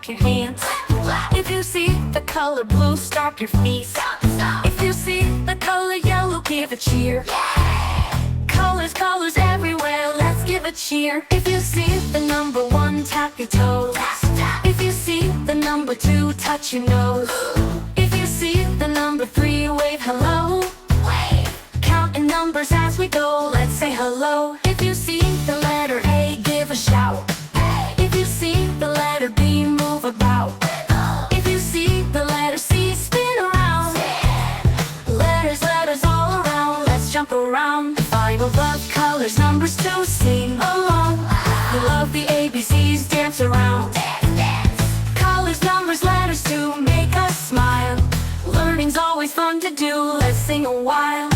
clap your hands. If you see the color blue, stomp your feet. If you see the color yellow, give a cheer. Colors, colors everywhere, let's give a cheer. If you see the number 1, tap your toes. If you see the number 2, touch your nose. If you see the number 3, wave hello. Counting numbers as we go, let's say hello. If you see the letter A, give a shout. If you see the letter B, move about. If you see the letter C, spin around. Letters, letters all around, let's jump around. Five of love, colors, numbers to sing along. We love the ABCs, dance around. Colors, numbers, letters to make us smile. Learning's always fun to do, let's sing a while.